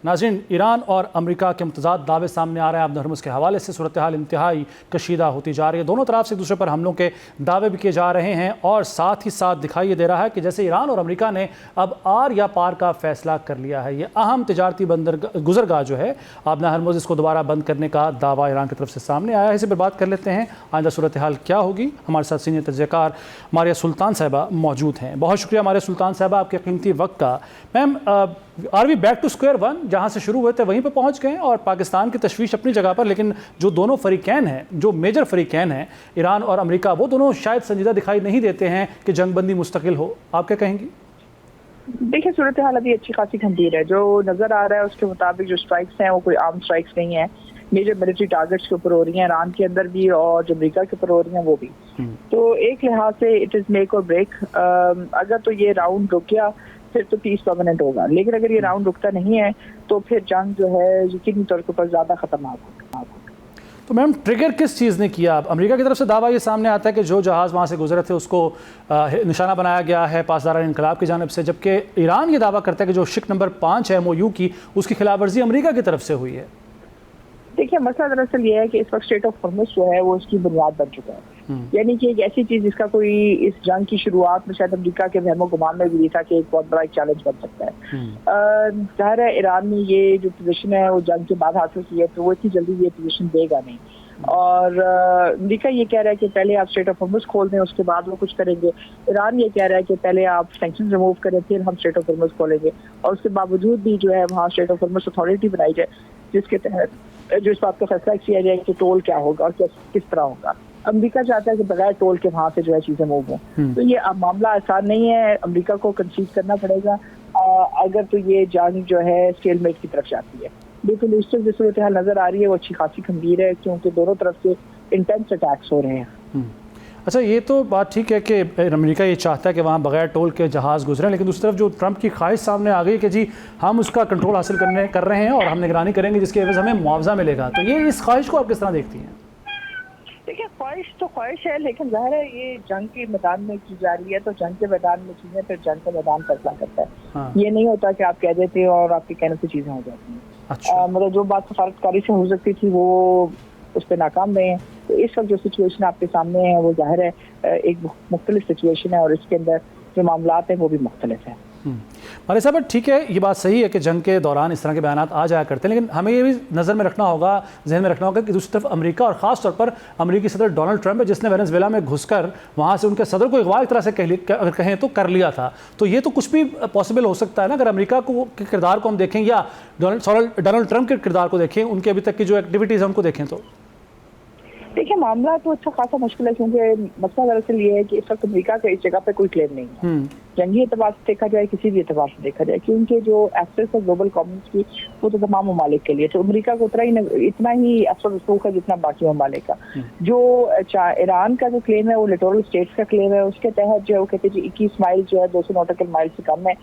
नाज़रीन, ईरान और अमेरिका के मुतज़ाद दावे सामने आ रहे हैं। अब हरमुज़ के हवाले से सूरत हाल इंतहाई कशीदा होती जा रही है। दोनों तरफ से एक दूसरे पर हमलों के दावे भी किए जा रहे हैं और साथ ही साथ दिखाई ये दे रहा है कि जैसे ईरान और अमेरिका ने अब आर या पार का फैसला कर लिया है। ये अहम तिजारती गुजरगाह जो है आबना हरमुज़, इसको दोबारा बंद करने का दावा ईरान की तरफ से सामने आया है। इसी पर बात कर लेते हैं, आइंदा सूरत हाल क्या होगी। हमारे साथ सीनियर तजज़ियाकार मारिया सुल्तान साहिबा मौजूद हैं। बहुत शुक्रिया मारिया सुल्तान साहिबा आपके कीमती वक्त का। Ma'am, are we back to square one? जहाँ से शुरू हुए थे वहीं पर पहुँच गए और पाकिस्तान की तशवीश अपनी जगह पर, लेकिन जो दोनों फरीकैन हैं, जो मेजर फरीकैन हैं ईरान और अमेरिका, वो दोनों शायद संजीदा दिखाई नहीं देते हैं कि जंगबंदी मुस्तकिल हो। आप क्या कहेंगी? देखिए, सूरत हाल अभी अच्छी खासी गंभीर है। जो नजर आ रहा है उसके मुताबिक जो स्ट्राइक्स हैं वो कोई आम स्ट्राइक्स नहीं है। मेजर मिलिट्री टारगेट्स के ऊपर हो रही हैं, ईरान के अंदर भी और जो अमेरिका के ऊपर हो रही हैं वो भी। तो एक लिहाज से इट इज मेक और ब्रेक। अगर तो ये राउंड रुक गया फिर तो पीस परमानेंट होगा, लेकिन अगर ये राउंड रुकता नहीं है तो फिर जंग जो है यकीनी तौर पर ज़्यादा खतरनाक होगा। तो मैम, ट्रिगर किस चीज़ ने किया? अमेरिका की तरफ से दावा ये सामने आता है कि जो जहाज़ वहाँ से गुजरे थे उसको निशाना बनाया गया है पासदार इनकलाब की जानिब से, जबकि ईरान ये दावा करता है कि जो शिक नंबर 5 है MOU की, उसकी खिलाफवर्जी अमेरिका की तरफ से हुई है। देखिए, मसला दरअसल ये है कि इस वक्त स्टेट ऑफ हॉर्मुज़ जो है वो इसकी बुनियाद बन चुका है। यानी कि एक ऐसी चीज जिसका कोई इस जंग की शुरुआत में शायद अमेरिका के वहमो गुमान में भी था कि एक बहुत बड़ा चैलेंज बन सकता है। जाहिर है ईरान ने ये जो पोजीशन है वो जंग के बाद हासिल की है, तो वो इतनी जल्दी ये पोजीशन देगा नहीं। और अमेरिका ये कह रहा है कि पहले आप स्टेट ऑफ हॉर्मुज़ खोल दें, उसके बाद वो कुछ करेंगे। ईरान ये कह रहा है कि पहले आप सैंक्शन रिमूव करें, फिर हम स्टेट ऑफ हॉर्मुज़ खोलेंगे। और उसके बावजूद भी जो है वहाँ स्टेट ऑफ हॉर्मुज़ अथॉरिटी बनाई जाए, जिसके तहत जो इस बात का फैसला किया जाए कि टोल क्या होगा और किस तरह होगा। अमेरिका चाहता है कि बगैर टोल के वहाँ से जो है चीजें मूव हों। तो ये मामला आसान नहीं है, अमेरिका को कंसीड करना पड़ेगा अगर तो ये जंग जो है स्टेलमेट की तरफ जाती है। लेकिन इस जो सूरत हाल नजर आ रही है वो अच्छी खासी गंभीर है, क्योंकि दोनों तरफ से इंटेंस अटैक्स हो रहे हैं। अच्छा, ये तो बात ठीक है कि अमेरिका ये चाहता है कि वहाँ बगैर टोल के जहाज़ गुजरें, लेकिन दूसरी तरफ जो ट्रंप की ख्वाहिश सामने आ गई कि जी हम उसका कंट्रोल हासिल कर रहे हैं और हम निगरानी करेंगे जिसके एवज़ हमें मुआवजा मिलेगा। तो ये इस ख्वाहिश को आप किस तरह देखती हैं? देखिए, ख्वाहिश तो ख्वाहिश है, लेकिन जाहिर है ये जंग के मैदान में की जा रही है, तो जंग के मैदान में चीजें फिर जंग का मैदान फैसला करता है। हाँ। ये नहीं होता कि आप कह देते हैं और आपके कहने से चीजें हो जाती हैं। अच्छा। मतलब जो बात सफारतकारी से हो सकती थी वो उस पर नाकाम रहे हैं। तो इस वक्त जो सिचुएशन आपके सामने है वो जाहिर है एक मुख्तलिफ सिचुएशन है और इसके अंदर जो मामलात हैं वो भी मुख्तलिफ हैं। मारे साहब, ठीक है, ये बात सही है कि जंग के दौरान इस तरह के बयानात आ जाया करते हैं, लेकिन हमें ये भी नज़र में रखना होगा, जहन में रखना होगा कि दूसरी तरफ अमेरिका और ख़ास तौर पर अमेरिकी सदर डोनाल्ड ट्रंप है, जिसने वेनेजुएला में घुसकर वहाँ से उनके सदर को अगवा एक तरह से अगर कहें तो कर लिया था। तो ये तो कुछ भी पॉसिबल हो सकता है ना, अगर अमेरिका के किरदार को हम देखें या डोनाल्ड ट्रंप के किरदार को देखें, उनके अभी तक की जो एक्टिविटीज़ है उनको देखें तो। देखिए, मामला तो अच्छा खासा मुश्किल है, क्योंकि मसला दरअसल ये है कि इस वक्त अमेरिका का इस जगह पे कोई क्लेम नहीं है। जंगी एतबार से देखा जाए, किसी भी एतबार से देखा जाए, क्योंकि जो एक्सेस है ग्लोबल कॉमन्स की वो तो तमाम ममालिक के लिए, तो अमेरिका को इतना ही असर रसूख है जितना बाकी ममालिक का। जो ईरान का जो क्लेम है वो लिटोरल स्टेट्स का क्लेम है, उसके तहत जो है वो कहते हैं 21 माइल जो है 200 नॉटिकल माइल से कम है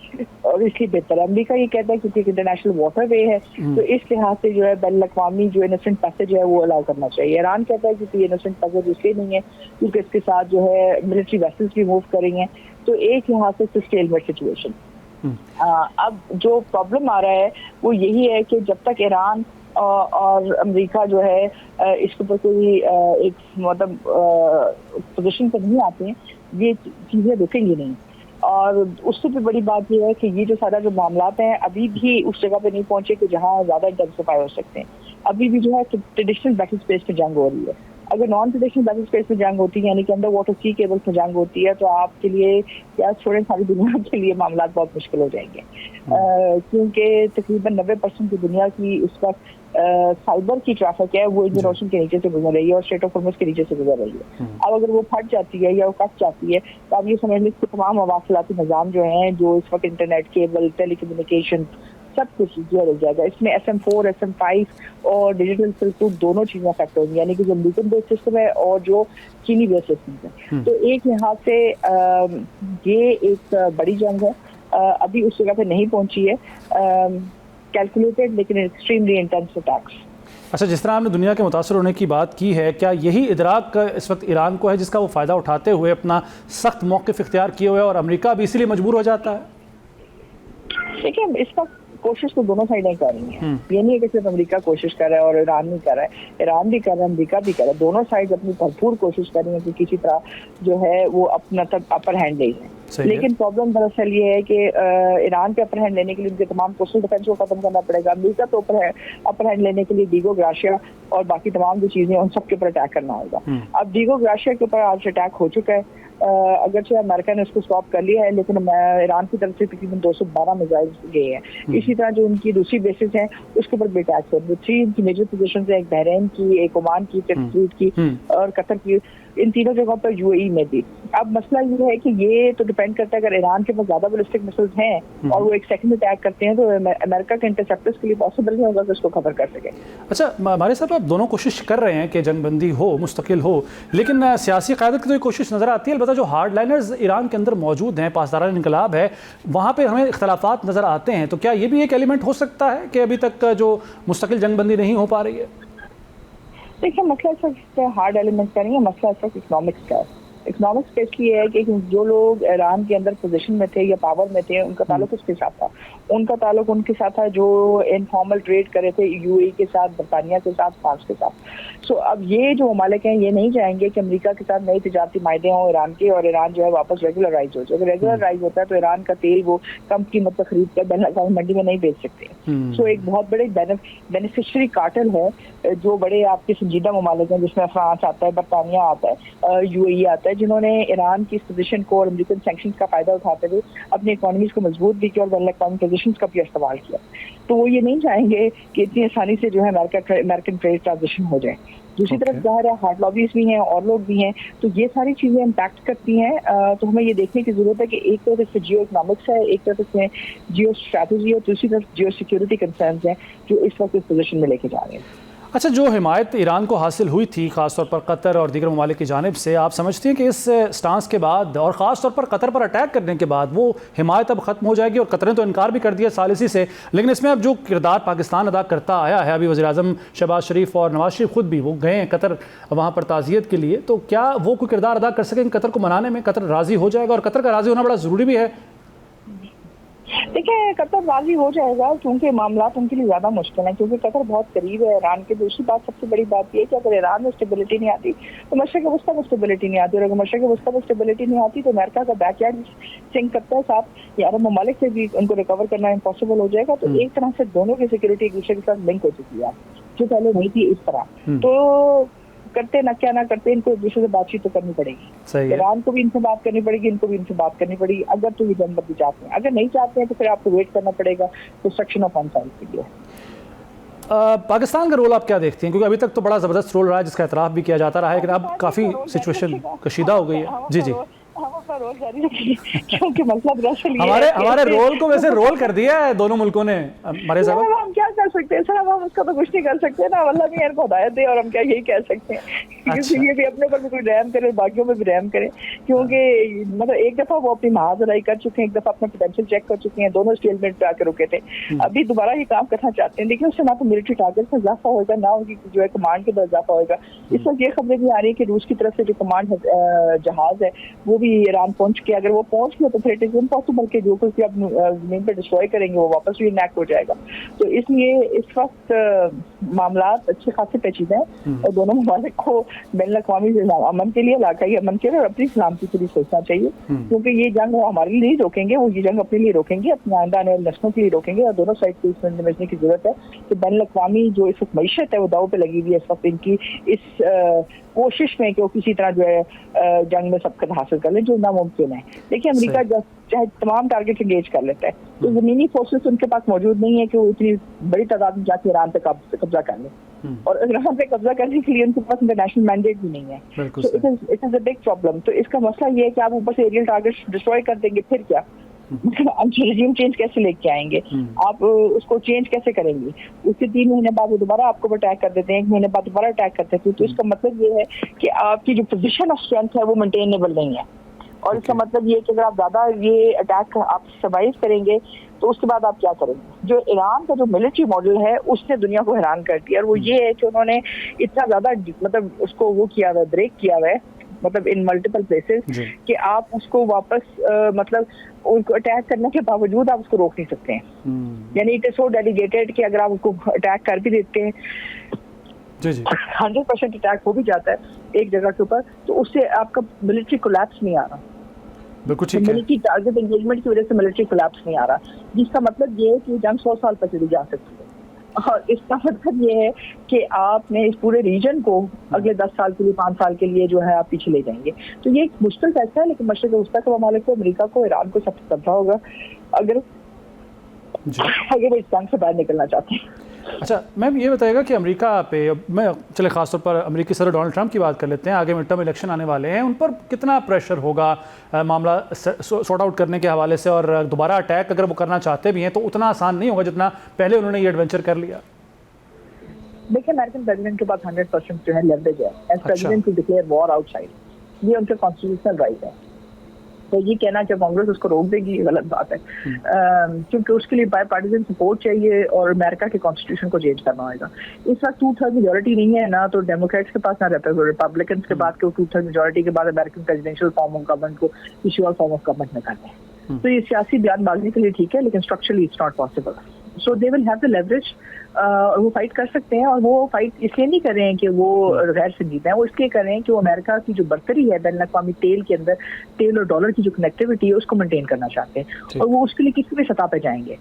और इसलिए बेहतर है। अमेरिका ये कहता है क्योंकि इंटरनेशनल वाटर वे है, तो इस लिहाज से जो है बैनुल अक़वामी जो इनोसेंट पैसेज है वो अलाउ करना चाहिए। ईरान कहता है क्योंकि इनोसेंट पैसेज इसलिए नहीं है क्योंकि इसके साथ जो है मिलिट्री वेसल्स भी मूव करेंगे। तो एक यहाँ से स्टेलमेट सिचुएशन। अब जो प्रॉब्लम आ रहा है वो यही है कि जब तक ईरान और अमेरिका जो है इसके ऊपर कोई एक मतलब पोजीशन पर नहीं आते हैं, ये चीजें रुकेंगी नहीं। और उससे भी बड़ी बात यह है कि ये जो सारा जो मामलात हैं अभी भी उस जगह पे नहीं पहुंचे कि जहाँ ज्यादा इंटेंसिफाई हो सकते हैं। अभी भी जो है ट्रेडिशनल बैटल स्पेस पे जंग हो रही है। अगर नॉन ट्रेडिशनल बैटल स्पेस में जंग होती है, यानी कि अंडर वाटर सी केबल्स में जंग होती है, तो आपके लिए क्या छोड़े सारी दुनिया के लिए मामला बहुत मुश्किल हो जाएंगे। क्योंकि तकरीबन 90% की दुनिया की उस वक्त साइबर की ट्रैफिक है वो इंडियन ओशन के नीचे से गुजर रही है और स्ट्रेट ऑफ हॉर्मुज़ के नीचे से गुजर रही है। अब अगर वो फट जाती है या वो कट जाती है तो आप ये समझ लें कि तमाम मवासिलाती निज़ाम जो हैं, जो इस वक्त इंटरनेट, केबल, टेलीकम्युनिकेशन, सब कुछ जो लग जाएगा। इसमें SM4, SM5 और डिजिटल सिल्क रूट दोनों चीजें अफेक्ट होंगी, यानी कि जो अमेरिकन बेस्ड सिस्टम है और जो चीनी बेस्ड सिस्टम है। तो एक यहाँ से ये एक बड़ी जंग है, अभी उस जगह पे नहीं पहुंची है, कैलकुलेटेड लेकिन एक्सट्रीमली इंटेंस अटैक्स। अच्छा, जिस तरह आपने दुनिया के मुतासर होने की बात की है, क्या यही इदराक इस वक्त ईरान को है जिसका वो फ़ायदा उठाते हुए अपना सख्त मौक़िफ़ इख्तियार किए हुए और अमेरिका भी इसीलिए मजबूर हो जाता है? देखिए, इस वक्त कोशिश तो दोनों साइडें कर रही हैं। ये नहीं है कि सिर्फ अमेरिका कोशिश कर रहा है और ईरान नहीं कर रहा है, ईरान भी कर रहा है, अमेरिका भी कर रहा है। दोनों साइड अपनी भरपूर कोशिश कर रही है कि किसी तरह जो है वो अपना तक अपर हैंड ले जाए। लेकिन प्रॉब्लम दरअसल ये है कि ईरान पे अपर हैंड लेने के लिए उनके तमाम कोस्टल डिफेंस को खत्म करना पड़ेगा। अमेरिका तो अपर हैंड लेने के लिए डीगो ग्राशिया और बाकी तमाम जो चीजें उन सब के ऊपर अटैक करना होगा। अब डीगो ग्राशिया के ऊपर आज अटैक हो चुका है, अगरचे अमेरिका ने उसको स्टॉप कर लिया है, लेकिन ईरान की तरफ से तकरीबन 212 मिसाइल गए हैं। इसी तरह जो उनकी दूसरी बेसिस हैं उसके ऊपर भी अटैक हो। 3 इनकी मेजर पोजीशन है, एक बहरीन की, एक ओमान की, फ्लीट की और कतर की। इन तीनों जगहों पर यूएई में भी। अब मसला ये है कि ये तो डिपेंड करता है, अगर ईरान के पास ज्यादा बैलिस्टिक मिसाइल्स हैं और वो एक सेकंड अटैक करते हैं तो अमेरिका के इंटरसेप्टर्स के लिए पॉसिबल नहीं होगा कि उसको कवर कर सके। अच्छा हमारे साहब, आप दोनों कोशिश कर रहे हैं कि जंगबंदी हो, मुस्तकिल हो, लेकिन सियासी क़यादत की तो ये कोशिश नज़र आती है। अलबत्ता जो हार्ड लाइनर्स ईरान के अंदर मौजूद हैं, पासदारान इनकलाब है, वहाँ पर हमें इख्तलाफात नज़र आते हैं। तो क्या ये भी एक एलिमेंट हो सकता है कि अभी तक जो मुस्तकिल जंगबंदी नहीं हो पा रही है? देखिए, मसला सिर्फ हार्ड एलिमेंट का नहीं है, मसला सिर्फ इकोनॉमिक्स का है। इकोनॉमिक्स का इसलिए है कि जो लोग ईरान के अंदर पोजीशन में थे या पावर में थे, उनका ताल्लुक उसके साथ था। उनका ताल्लुक उनके साथ था जो इनफॉर्मल ट्रेड करे थे यूएई के साथ, बरतानिया के साथ, फ्रांस के साथ। सो अब ये जो ममालिक हैं ये नहीं चाहेंगे कि अमेरिका के साथ नई तिजारती मायदे हों ईरान के, और ईरान जो है वापस रेगुलराइज हो जाए। अगर रेगुलराइज होता है तो ईरान का तेल वो कम कीमत पर खरीद कर बैनुल-अक़वामी मंडी में नहीं बेच सकते। सो एक बहुत बड़े बेनिफिशियरी कार्टेल है जो बड़े आपके संजीदा ममालिक हैं, जिसमें फ्रांस आता है, बरतानिया आता है, यूएई आता है, जिन्होंने ईरान की इस पोजीशन को और अमेरिकन सैंक्शंस का फायदा उठाते हुए अपनी इकोनॉमीज को मजबूत भी किया और बैनुल-अक़वामी पोजीशंस का भी इस्तेमाल किया। तो वो ये नहीं चाहेंगे कि इतनी आसानी से जो है अमेरिकन ट्रेड ट्रांजिशन हो जाए। दूसरी तरफ ज़ाहिर है हार्ड लॉबीज भी हैं और लोग भी हैं, तो ये सारी चीज़ें इम्पैक्ट करती हैं। तो हमें ये देखने की ज़रूरत है कि एक तरफ इससे जियो इकोनॉमिक्स है, एक तरफ इसमें जियो स्ट्रैटेजी है, दूसरी तरफ जियो सिक्योरिटी कंसर्न्स हैं जो इस वक्त इस पोजीशन में लेके जा रहे हैं। अच्छा, जो हिमायत ईरान को हासिल हुई थी ख़ासतौर पर कतर और दीगर ममालिक की जानिब से, आप समझती हैं कि इस स्टांस के बाद और ख़ासतौर पर कतर पर अटैक करने के बाद वो हिमायत अब ख़त्म हो जाएगी? और कतर ने तो इनकार भी कर दिया सालिसी से, लेकिन इसमें अब जो किरदार पाकिस्तान अदा करता आया है, अभी वज़ीर-ए-आज़म शहबाज शरीफ और नवाज शरीफ खुद भी वो गए हैं कतर वहाँ पर ताज़ियत के लिए, तो क्या वो कोई किरदार अदा कर सकेंगे कतर को मनाने में? कतर राज़ी हो जाएगा? और कतर का राज़ी होना बड़ा ज़रूरी भी है। देखिए, कतर राजी हो जाएगा क्योंकि मामला उनके लिए ज्यादा मुश्किल है, क्योंकि कतर बहुत करीब है ईरान के। दूसरी बात, सबसे बड़ी बात यह है कि अगर ईरान में स्टेबिलिटी नहीं आती तो मशरिक़ वस्ता में स्टेबिलिटी नहीं आती, और अगर मशरिक़ वस्ता में स्टेबिलिटी नहीं आती तो अमेरिका का बैकयार्ड सिंक करता है साथ, या अरब ममालिक से भी उनको रिकवर करना इम्पॉसिबल हो जाएगा। तो एक तरह से दोनों की सिक्योरिटी एक दूसरे के साथ लिंक हो चुकी है, जो पहले नहीं थी इस तरह। तो करते ना क्या ना करते, इनको एक दूसरे से बातचीत तो करनी पड़ेगी। ईरान को भी इनसे बात करनी पड़ेगी, इनको भी इनसे बात करनी पड़ेगी, अगर तो ये जंगबंदी चाहते हैं। अगर नहीं चाहते हैं तो फिर आपको वेट करना पड़ेगा कंस्ट्रक्शन ऑफ आंसर के लिए। पाकिस्तान का रोल आप क्या देखते हैं? क्योंकि अभी तक तो बड़ा ज़बरदस्त रोल रहा है जिसका एतराफ़ भी किया जाता रहा है, लेकिन अब काफ़ी सिचुएशन कशीदा हो गई है। जी जी, रोल जारी रखिए, क्योंकि मतलब हमारे रोल को वैसे रोल कर दिया है दोनों मुल्कों ने। हमारे साहब हम क्या कर सकते हैं सर, हम उसका तो कुछ नहीं कर सकते ना, अल्लाह भी इनको हिदायत दे, और हम क्या यही कह सकते हैं। अच्छा। ये भी अपने पर भी कोई रहम करे, बाकियों पर भी रहम करे, क्योंकि मतलब एक दफा वो अपनी महाजराई कर चुके हैं, एक दफा अपना पोटेंशियल चेक कर चुके हैं, दोनों स्टेलमेंट पे आकर रुके थे, अभी दोबारा ये काम करना चाहते हैं। देखिए, उससे ना तो मिलिट्री टारगेट में इजाफा होगा, ना उनकी जो है कमांड के अंदर इजाफा होगा। इस वक्त ये खबरें भी आ रही है कि रूस की तरफ से जो कमांड जहाज है वो भी ईरान पहुंच के, अगर वो पहुंच गया तो फिर इट इज इम्पॉसिबल कि जो कुछ आप जमीन पर डिस्ट्रॉय करेंगे वो वापस भी इनैक्ट हो जाएगा। तो इसलिए इस वक्त मामला अच्छे खासे पेचीदे हैं, और दोनों ममालिक को बैनुल-अक़वामी अमन के लिए, इलाकाई अमन के लिए और अपनी सलामती के लिए सोचना चाहिए, क्योंकि ये जंग वो हमारे लिए नहीं रोकेंगे, वो ये जंग अपने लिए रोकेंगे, अपने आइंदा आने वाली नस्लों के लिए रोकेंगे। और दोनों साइड को इसमें समझने की जरूरत है कि बैनुल-अक़वामी जो इस वक्त मईशत है वो दाव पे लगी हुई है इस वक्त, इनकी इस कोशिश में कि वो किसी तरह जो है जंग में सबकत हासिल कर ले, जो नामुमकिन है। देखिए, अमेरिका चाहे तमाम टारगेट एंगेज कर लेता है, तो जमीनी फोर्सेस उनके पास मौजूद नहीं है कि वो इतनी बड़ी तादाद में जाके ईरान पे कब्जा कर ले, और ईरान पे कब्जा करने के लिए उनके पास इंटरनेशनल मैंडेट भी नहीं है। तो it is a big problem. तो इसका मसला ये है कि आप ऊपर से एरियल टारगेट डिस्ट्रॉय कर देंगे, फिर क्या? आप रेजिम चेंज कैसे लेके आएंगे? आप उसको चेंज कैसे करेंगे? उसके 3 महीने बाद वो दोबारा आपको अटैक कर देते हैं, 1 महीने बाद दोबारा अटैक करते हैं। तो इसका मतलब ये है कि आपकी जो पोजीशन ऑफ स्ट्रेंथ है वो मेंटेनेबल नहीं है, और इसका मतलब ये है कि अगर आप ज्यादा ये अटैक आप सर्वाइव करेंगे तो उसके बाद आप क्या करेंगे? जो ईरान का जो मिलिट्री मॉडल है उसने दुनिया को हैरान कर दिया, और वो ये है कि उन्होंने इतना ज्यादा मतलब उसको वो किया हुआ है, ब्रेक किया हुआ है मतलब इन मल्टीपल प्लेसेस कि आप उसको वापस मतलब उनको अटैक करने के बावजूद आप उसको रोक नहीं सकते हैं। यानी इट इज सो डेलीगेटेड कि अगर आप उसको अटैक कर भी देते हैं, 100% अटैक हो भी जाता है एक जगह के ऊपर, तो उससे आपका मिलिट्री कोलैप्स नहीं आ रहा। बिल्कुल ठीक है। मिलिट्री टारगेट एंगेजमेंट की वजह से मिलिट्री कोलैप्स नहीं आ रहा, जिसका मतलब ये है कि जंग 100 साल तक चली जा सकती है। और इसका मतलब ये है कि आपने इस पूरे रीजन को अगले 10 साल के लिए, 5 साल के लिए जो है आप पीछे ले जाएंगे। तो ये एक मुश्किल फैसला है, लेकिन मशरिक वस्ता के ममालिक को, अमेरिका को, ईरान को सबसे पता होगा अगर वो इस जंग से बाहर निकलना चाहते हैं। अच्छा मैम, ये बताइएगा कि अमेरिका पे, मैं चले खासतौर पर अमेरिकी सदर डोनाल्ड ट्रंप की बात कर लेते हैं, आगे मिड टर्म इलेक्शन आने वाले हैं, उन पर कितना प्रेशर होगा मामला सॉर्ट आउट करने के हवाले से, और दोबारा अटैक अगर वो करना चाहते भी हैं तो उतना आसान नहीं होगा जितना पहले उन्होंने ये एडवेंचर कर लिया। देखिए, अमेरिकन प्रेसिडेंट के पास 100% जो है लेवरेज है as president to declare war outside, ये उनके कॉन्स्टिट्यूशनल राइट है। तो ये कहना कि कांग्रेस उसको रोक देगी, ये गलत बात है, क्योंकि उसके लिए बाय पार्टिजन सपोर्ट चाहिए और अमेरिका के कॉन्स्टिट्यूशन को चेंज करना होगा। इस वक्त 2/3 मेजोरिटी नहीं है ना, तो डेमोक्रेट्स के पास ना रिपब्लिकन के बाद 2/3 मेजोरिटी के बाद American presidential form of government को किसी और फॉर्म ऑफ गवर्नमेंट में करना है। तो ये सियासी बयानबाजी के लिए ठीक है, लेकिन structurally it's not possible. So they will have the leverage, वो फाइट कर सकते हैं, और वो फाइट इसलिए नहीं कर रहे हैं कि वो गैर संजीदा है, वो इसलिए कर रहे हैं कि वो अमेरिका की जो बर्तरी है बैन अवी तेल के अंदर, तेल और डॉलर की जो कनेक्टिविटी है उसको मेंटेन करना चाहते हैं, और वो उसके लिए किसी भी सतह पे जाएंगे।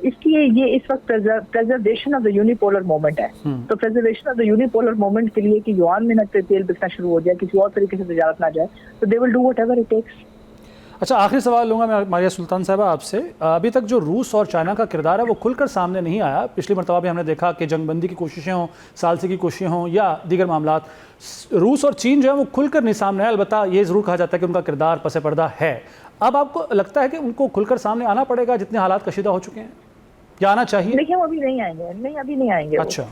इसलिए ये इस वक्त preservation of the unipolar moment है। तो preservation of the unipolar moment के लिए कि युआन में न तेल बिकना शुरू हो जाए, किसी और तरीके से तजारत ना जाए, तो they will do whatever it takes. अच्छा, आखिरी सवाल लूँगा मैं मारिया सुल्तान साहबा आपसे। अभी तक जो रूस और चाइना का किरदार है वो खुलकर सामने नहीं आया। पिछली मरतबा भी हमने देखा कि जंगबंदी की कोशिशें हों, सालसी की कोशिशें हों या दीगर मामलात, रूस और चीन जो है वो खुलकर नहीं सामने आया। अलबत्ता ये ज़रूर कहा जाता है कि उनका किरदार पसे पर्दा है। अब आपको लगता है कि उनको खुलकर सामने आना पड़ेगा जितने हालात कशीदा हो चुके हैं, या आना चाहिए? देखिए, वो अभी नहीं आएंगे, नहीं अभी नहीं आएंगे। अच्छा,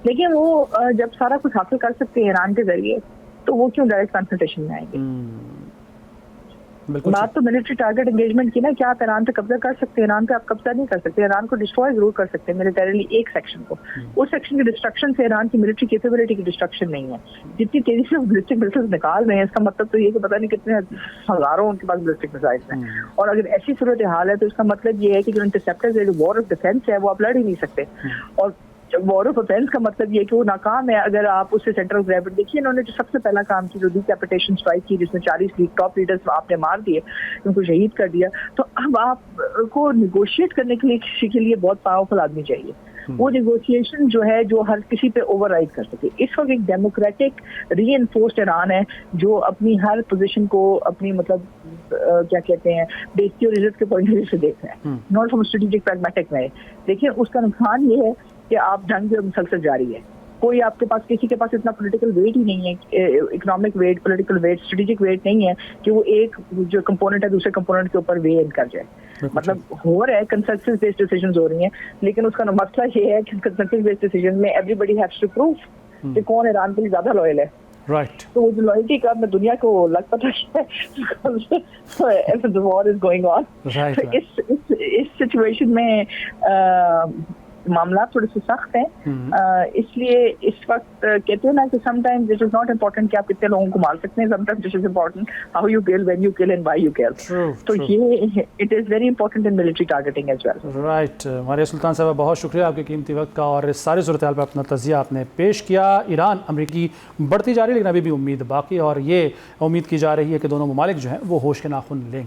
लेकिन वो जब सारा कुछ हासिल कर सकते हैं ईरान के जरिए, तो वो क्यों डायरेक्ट कन्फ्रंटेशन में आएंगे? बात तो मिलिट्री टारगेट एंगेजमेंट की ना, क्या आप ईरान पे कब्जा कर सकते हैं? ईरान पे आप कब्जा नहीं कर सकते। ईरान को डिस्ट्रॉय जरूर कर सकते हैं मिलिटरीली, एक सेक्शन को। उस सेक्शन की डिस्ट्रक्शन से ईरान की मिलिट्री कैपेबिलिटी की डिस्ट्रक्शन नहीं है। जितनी तेजी से बैलिस्टिक मिसाइल्स निकाल रहे हैं, इसका मतलब तो ये कि पता नहीं कितने हजारों उनके पास बैलिस्टिक मिसाइल्स हैं। और अगर ऐसी सूरत हाल है तो इसका मतलब ये है कि जो इंटरसेप्टर्स है, जो वॉर ऑफ डिफेंस है, वो आप लड़ ही नहीं सकते। और वॉर ऑफ ऑफेंस का मतलब ये कि वो नाकाम है अगर आप उससे सेंटर ऑफ ग्रेविटी। देखिए, इन्होंने जो सबसे पहला काम की, जो डिकैपिटेशन स्ट्राइक की, जिसमें 40 टॉप लीडर्स आपने मार दिए, उनको शहीद कर दिया, तो अब आपको निगोशिएट करने के लिए किसी के लिए बहुत पावरफुल आदमी चाहिए। वो निगोशिएशन जो है, जो हर किसी पे ओवरराइड कर सके। इस वक्त एक डेमोक्रेटिक रीइंफोर्स्ड ईरान है जो अपनी हर पोजीशन को अपनी मतलब क्या कहते हैं, बेइज्जती और इज्जत के पॉइंट ऑफ व्यू से देख रहा है, नॉट फ्रॉम स्ट्रेटेजिक प्रैग्मेटिक में। देखिए, उसका नुकसान ये है कि आप जंग जो मुसलसल जारी है, कोई आपके पास, किसी के पास इतना पॉलिटिकल वेट ही नहीं है, economic weight, political weight, strategic weight नहीं है कि वो एक जो कंपोनेंट है दूसरे कंपोनेंट के ऊपर वे इन कर जाए। मतलब हो रहा है, कंसेंसस बेस्ड डिसीजंस हो रही हैं, लेकिन उसका मसला ये है कि कंसेंसस बेस्ड डिसीजन में एवरीबॉडी हैव्स टू प्रूव कि कौन ईरान के लिए ज्यादा लॉयल है। राइट। तो वो जो लॉयल्टी का मैं दुनिया को लग पता है, the war is going on. इस सिचुएशन में मामला थोड़े से सख्त हैं, इसलिए इस वक्त कहते हैं ना कि sometimes it is not important कि आप कितने लोगों को मार सकते हैं, sometimes it is important how you kill, when you kill and why you kill. तो ये it is very important in military targeting as well. Right. Maria Sultan साहब, बहुत शुक्रिया आपके कीमती वक्त का, और इस सारी सूरत हाल पर अपना तजिया आपने पेश किया। ईरान अमरीकी बढ़ती जा रही, लेकिन अभी भी उम्मीद बाकी, और ये उम्मीद की जा रही है कि दोनों ममालिक जो हैं वो होश के नाखून लेंगे।